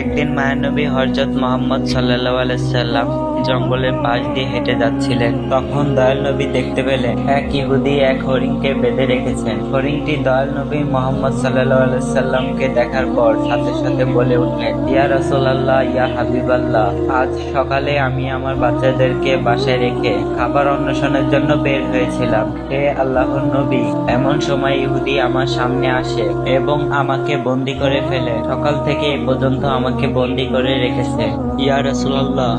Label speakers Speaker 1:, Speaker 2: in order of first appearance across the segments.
Speaker 1: একদিন মায়ানবী হযরত মুহাম্মদ সাল্লাল্লাহু আলাইহি সাল্লাম জঙ্গলের পাশ দিয়ে হেঁটে যাচ্ছিলেন। তখন দয়াল নবী দেখতে পেলেন এক ইহুদি এক হরিণকে বেঁধে রেখেছেন। হরিণটি দয়াল নবী মুহাম্মদ সাল্লাল্লাহু আলাইহি সাল্লামকে দেখার পর সাথে সাথে বলে উঠলেন, ইয়া রাসূলুল্লাহ, ইয়া হাবিবাল্লাহ, আজ সকালে আমি আমার বাচ্চাদেরকে বাসায় রেখে খাবার অন্বেষণের জন্য বের হয়েছিলাম। হে আল্লাহর নবী, এমন সময় ইহুদি আমার সামনে আসে এবং আমাকে বন্দী করে ফেলে। সকাল থেকে এ পর্যন্ত আমাকে বন্দী করে রেখেছে। ইয়া রাসূলুল্লাহ,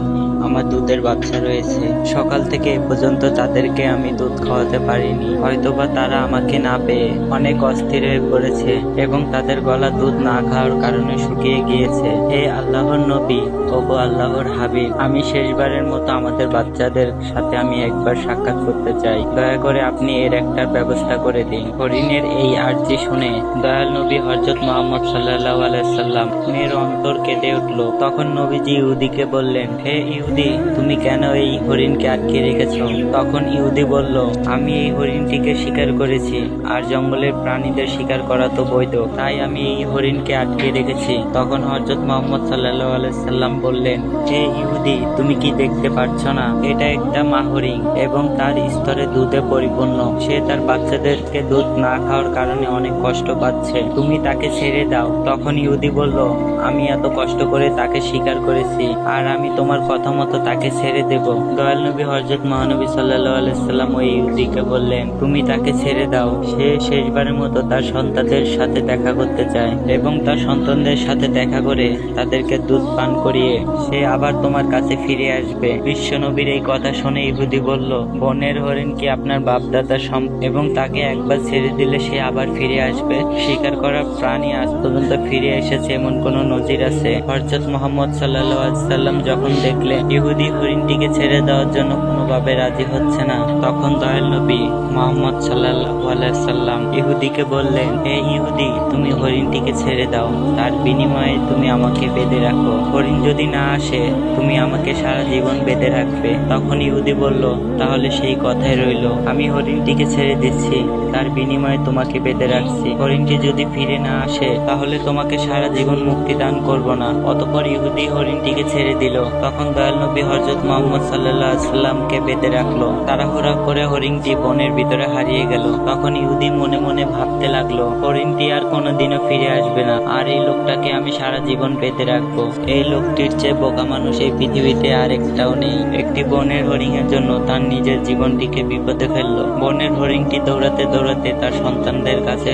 Speaker 1: আমার দুধের বাচ্চা রয়েছে। সকাল থেকে এ পর্যন্ত তাদেরকে আমি দুধ খাওয়াতে পারিনি। হয়তোবা তারা আমাকে না পেয়ে অনেক অস্থির হয়ে পড়েছে এবং তাদের গলা দুধ না খাওয়ার কারণে শুকিয়ে গিয়েছে। হে আল্লাহর নবী, ওগো আল্লাহর হাবিব, আমি শেষবারের মতো আমাদের বাচ্চাদের সাথে আমি একবার সাক্ষাৎ করতে চাই। দয়া করে আপনি এর একটা ব্যবস্থা করে দিন। হরিণের এই আর্জি শুনে দয়াল নবী হযরত মুহাম্মদ সাল্লাল্লাহু আলাইহি সাল্লাম মেয়ের অন্তর কেঁদে উঠল। তখন নবীজি ইহুদিকে বললেন, হে ইহুদি, তুমি কেন এই হরিণকে আটকে রেখেছ? তখন ইহুদি বলল, আমি এই হরিণটিকে শিকার করেছি, আর জঙ্গলের প্রাণীদের শিকার করা তো বৈধ, তাই আমি এই হরিণকে আটকে রেখেছি। তখন হযরত মুহাম্মদ সাল্লাল্লাহু আলাইহি সাল্লাম বললেন, হে ইহুদি, তুমি কি দেখতে পাচ্ছ না এটা একটা মা হরিণ এবং তার স্তরে দুধে পরিপূর্ণ। সে তার বাচ্চাদেরকে দুধ না খাওয়ার কারণে অনেক কষ্ট পাচ্ছে, তুমি তাকে ছেড়ে দাও। তখন ইহুদি বলল, আমি এত কষ্ট করে তাকে শিকার করেছি, আর আমি তোমার কথা মতো তাকে ছেড়ে দেব? দয়াল নবী হযরত মহানবী সাল্লাল্লাহু আলাইহি সাল্লাম ওই ইহুদিকে বললেন, তুমি তাকে ছেড়ে দাও। সে শেষবারের মতো তার সন্তানদের সাথে দেখা করতে চায় এবং তার সন্তানদের সাথে দেখা করে তাদেরকে দুধ পান করিয়ে সে আবার তোমার কাছে ফিরে আসবে। বিশ্ব নবীর এই কথা শুনে ইহুদি বলল, বনের হরিণ কি আপনার বাপদাদার এবং তাকে একবার ছেড়ে দিলে সে আবার ফিরে আসবে? শিকার করা প্রাণী আজ পর্যন্ত ফিরে এসেছে এমন কোন নজির আছে? হযরত মুহাম্মদ সাল্লাল্লাহু আলাইহি সাল্লাম যখন দেখলেন ইহুদি হরিণটিকে ছেড়ে দেওয়ার জন্য কোনোভাবে রাজি হচ্ছে না, তখন দয়াল নবী মুহাম্মদ সাল্লাল্লাহু আলাইহি সাল্লাম ইহুদিকে বললেন, হে ইহুদি, তুমি হরিণটিকে ছেড়ে দাও, তার বিনিময়ে তুমি আমাকে বেঁধে রাখো। হরিণ যদি না আসে, তুমি আমাকে সারা জীবন বেঁধে রাখবে। তখন ইহুদি বলল, তাহলে সেই কথাই রইল, আমি হরিণটিকে ছেড়ে দিচ্ছি, তার বিনিময়ে তোমাকে বেঁধে রাখছি। হরিণটি যদি ফিরে না আসে, তাহলে তোমাকে সারা জীবন মুক্তি দান করব না। অতঃপর ইহুদি হরিণটিকে ছেড়ে দিল। তখন দয়াল নবী হযরত মুহাম্মদ সাল্লাল্লাহু আলাইহি সাল্লামকে বেঁধে রাখলো। তাড়াহুড়া করে হরিণটি বনের ভিতরে হারিয়ে গেল। তখন ইহুদি মনে মনে ভাবতে লাগলো, হরিণটি আর কোনোদিনও ফিরে আসবে না, আর এই লোকটাকে আমি সারা জীবন বেঁধে রাখবো। এই লোকটির চেয়ে বোকা মানুষ এই পৃথিবীতে আর একটাও নেই। একটি বনের হরিণের জন্য তার নিজের জীবনটিকে বিপদে ফেললো। বনের হরিণটি দৌড়াতে দৌড়াতে তার সন্তানদের কাছে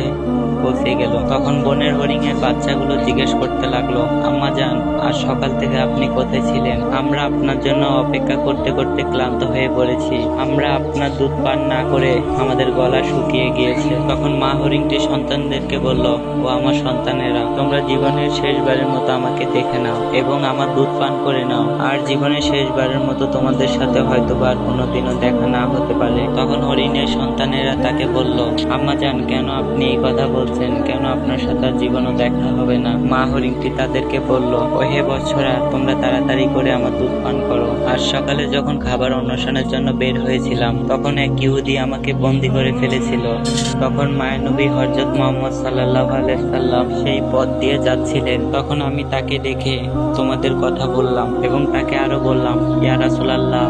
Speaker 1: পৌঁছে গেল। তখন বনের হরিণের বাচ্চাগুলো জিজ্ঞেস করতে লাগলো, আম্মা জান, আজ সকাল থেকে আপনি কোথায় ছিলেন? আমরা আপনার জন্য অপেক্ষা করতে করতে ক্লান্ত হয়ে পড়েছি। আমরা আপনার দুধ পান না করে আমাদের গলা শুকিয়ে গিয়েছে। তখন মা হরিণটি সন্তানদেরকে বলল, ও আমার সন্তানেরা, তোমরা জীবনের শেষবারের মতো আমাকে দেখে নাও এবং আমার দুধ পান করে নাও, আর জীবনের শেষবারের মতো তোমাদের সাথে হয়তো আর কোনোদিনও দেখা না হতে পারে। তখন হরিণের সন্তানেরা তাকে বলল, আম্মা জান, কেন আপনি এই কথা বলছেন? কেন আপনার সাথে জীবনও দেখা হবে না? মা হরিণটি তাদেরকে বলল, ও হে বৎসরা, তোমরা তাড়াতাড়ি করে আমার দুধ পান করো। আজ সকালে যখন খাবার অন্বেষণের জন্য বের হয়েছিলাম, তখন এক ইহুদি আমাকে বন্দী করে ফেলেছিল। তখন মায়ানবী হযরত মুহাম্মদ সাল্লাল্লাহু আলাইহি সাল্লাম সেই পথ দিয়ে যাচ্ছিলেন। তখন আমি তাকে দেখে তোমাদের কথা বললাম এবং তাকে আরো বললাম, ইয়া রাসূলুল্লাহ,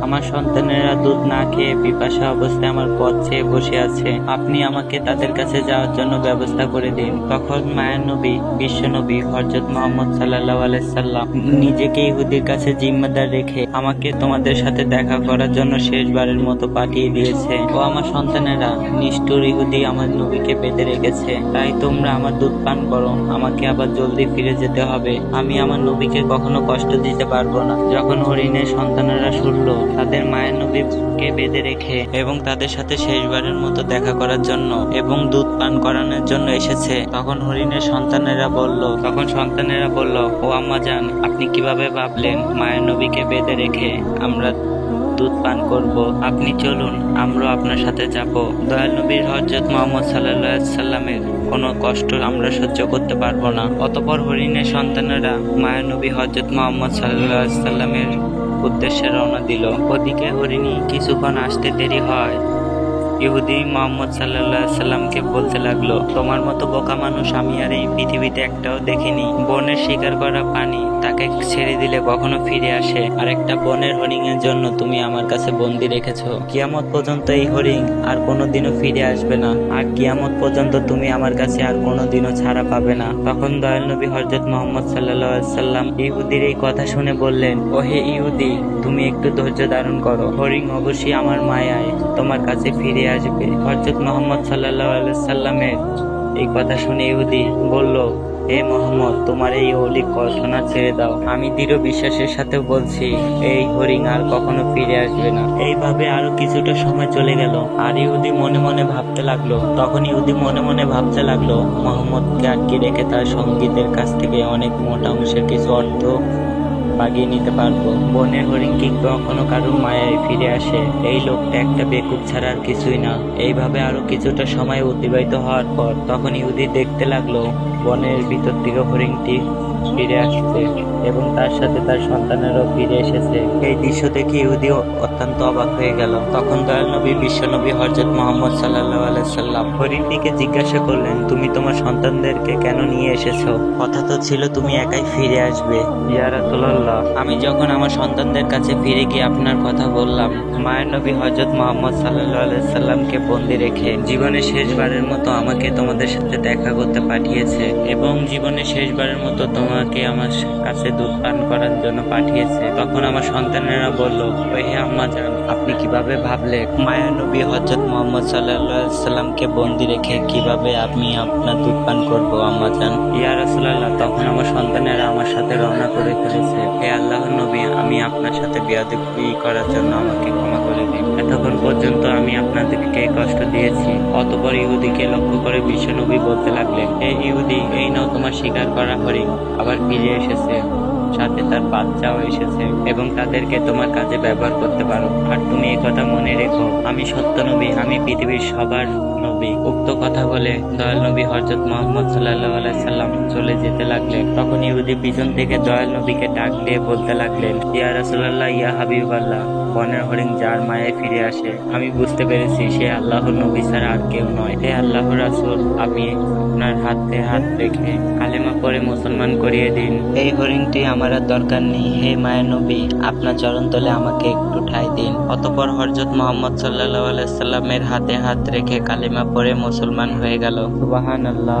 Speaker 1: আমার সন্তানেরা দুধ না খেয়ে পিপাসা অবস্থায় আমার পথ চেয়ে বসে আছে, আপনি আমাকে তাদের কাছে যাওয়ার জন্য ব্যবস্থা করে দিন। তখন মায়ার নবী বিশ্ব নবী হযরত মুহাম্মদ সাল্লাল্লাহু আলাইহি সাল্লাম নিজেকে ইহুদির কাছে জিম্মেদার রেখে আমাকে তোমাদের সাথে দেখা করার জন্য শেষবারের মতো পাঠিয়ে দিয়েছে। ও আমার সন্তানেরা, নিষ্ঠুর ইহুদি আমার নবীকে বেঁধে রেখেছে, তাই তোমরা আমার দুধ পান করো। আমাকে আবার জলদি ফিরে যেতে হবে, আমি আমার নবীকে কখনো কষ্ট দিতে পারবো না। যখন হরিণের সন্তানেরা শুনলো তাদের মায়ের নবীকে বেঁধে রেখে এবং তাদের সাথে শেষবারের মতো দেখা করার জন্য এবং দুধ পান করানোর জন্য এসেছে, তখন হরিণের সন্তানেরা বলল, ও আম্মা জান, আপনি কিভাবে ভাবলেন মায়ের নবীকে বেঁধে রেখে আমরা দুধ পান করব? আপনি চলুন, আমরা আপনার সাথে যাব। দয়াল নবীর হযরত মুহাম্মদ সাল্লাল্লাহু আলাইহি সাল্লামের কোনো কষ্ট আমরা সহ্য করতে পারবো না। অতঃপর হরিণের সন্তানেরা মায়ের নবী হযরত মুহাম্মদ সাল্লাল্লাহু আলাইহি সাল্লামের উদ্দেশ্যে রওনা দিল। ওদিকে হরিণী কিছুক্ষণ আসতে দেরি হয় ইহুদি মোহাম্মদ সাল্লাল্লাহু আলাইহি সাল্লামকে বলতে লাগলো, তোমার মতো বোকা মানুষ আমি আর এই পৃথিবীতে একটাও দেখিনি। বনের শিকার করা প্রাণী তাকে ছেড়ে দিলে কখনো ফিরে আসে, আর একটা বনের হরিণ এর জন্য তুমি আমার কাছে বন্দি রেখেছো। কিয়ামত পর্যন্ত এই হরিণ আর কোনোদিনও ফিরে আসবে না, আর কিয়ামত পর্যন্ত তুমি আমার কাছে আর কোনোদিনও ছাড়া পাবে না। তখন দয়াল নবী হযরত মুহাম্মদ সাল্লাল্লাহু আলাইহি সাল্লাম ইহুদির এই কথা শুনে বললেন, ও হে ইহুদি, তুমি একটু ধৈর্য ধারণ করো, হরিণ অবশ্যই আমার মায়ায় তোমার কাছে ফিরে আসবে। হযরত মুহাম্মদ সাল্লাল্লাহু আলাইহি সাল্লামের এই কথা শুনে ইহুদি বলল, হে মোহাম্মদ, তোমার এই অলিক কল্পনা ছেড়ে দাও। আমি দৃঢ় বিশ্বাসের সাথে বলছি, এই হরিণ আর কখনো ফিরে আসবে না। এইভাবে আরো কিছুটা সময় চলে গেল, আর ইহুদি মনে মনে ভাবতে লাগলো। তখন ইহুদি মনে মনে ভাবতে লাগলো, মোহাম্মদকে আটকে রেখে তার সঙ্গীদের কাছ থেকে অনেক মোটা অংশের কিছু অর্থ বাগিয়ে নিতে পারবো। বনের হরিণ কি কখনো কারোর মায়ায় ফিরে আসে? এই লোকটা একটা বেকুব ছাড়া আর কিছুই না। এইভাবে আরো কিছুটা সময় অতিবাহিত হওয়ার পর তখন ইহুদি দেখতে লাগলো বনের ভিতর থেকে হরিণটি ফিরে আসছে এবং তার সাথে তার সন্তানেরও ফিরে এসেছে। এই দৃশ্য দেখে ইহুদি অত্যন্ত অবাক হয়ে গেল। তখন দয়াল নবী বিশ্বনবী হযরত মুহাম্মদ সাল্লাল্লাহু আলাইহি সাল্লাম হরিণটিকে জিজ্ঞাসা করলেন, তুমি তোমার সন্তানদেরকে কেন নিয়ে এসেছো? কথা তো ছিল তুমি একাই ফিরে আসবে। ইয়া রাসূলুল্লাহ, আমি যখন আমার সন্তানদের কাছে ফিরে গিয়ে আপনার কথা বললাম, মায়ের নবী হযরত মুহাম্মদ সাল্লাল্লাহু আলাইহি সাল্লামকে বন্দি রেখে জীবনের শেষবারের মতো আমাকে তোমাদের সাথে দেখা করতে পাঠিয়েছে এবং জীবনের শেষবারের মতো তোমাকে আমার কাছে দুধ পান করার জন্য পাঠিয়েছে। তখন আমার সন্তানেরা বলল, ওহে আম্মাজান, আপনি কিভাবে ভাবলে মায়ের নবী হযরত মুহাম্মদ সাল্লাল্লাহু আলাইহি সাল্লামকে বন্দি রেখে কিভাবে আমি আপনার দুধ পান করবো আম্মাজান? ইয়া রাসূলুল্লাহ, তখন আমার সন্তানেরা আমার সাথে রওনা করে ফেলেছে। হে আল্লাহর নবী, আমি আপনার সাথে বেয়াদবি করার জন্য আমাকে ক্ষমা করে দিন। এতক্ষণ পর্যন্ত আমি আপনাদেরকে কষ্ট দিয়েছি। অতঃপর ইহুদিকে লক্ষ্য করে বিশ্বনবী বলতে লাগলেন, হে ইহুদি, এই নাও তোমার শিকার করা হরিণ আবার ফিরে এসেছে, সাথে তার বাচ্চাও এসেছে এবং তাদেরকে তোমার কাজে ব্যবহার করতে পারো। আর তুমি এই কথা মনে রেখো, আমি সত্য নবী, আমি পৃথিবীর সবার নবী। উক্ত কথা বলে দয়াল নবী হযরত মুহাম্মদ সাল্লাল্লাহু আলাইহি সাল্লাম চলে যেতে লাগলেন। তখন ইহুদি পিছন থেকে দয়াল নবীকে ডাক দিয়ে বলতে লাগলেন, ইয়া রাসূলুল্লাহ, ইয়া হাবিবাল্লাহ, বনের হরিণ যার মায়ায় ফিরে আসে আমি বুঝতে পেরেছি সে আল্লাহর নবী ছাড়া আর কেউ নয়। হে আল্লাহর রাসূল, আপনি আপনার হাতে হাত রেখে কালেমা পড়ে মুসলমান করিয়ে দিন। এই হরিণটি আমার আর দরকার নেই। হে মায়ের নবী, আপনার চরণ তলে আমাকে একটু ঠাঁই দিন। অতঃপর হযরত মুহাম্মদ সাল্লাল্লাহু আলাইহি সাল্লামের হাতে হাত রেখে কালেমা পড়ে মুসলমান হয়ে গেল। সুবহানাল্লাহ।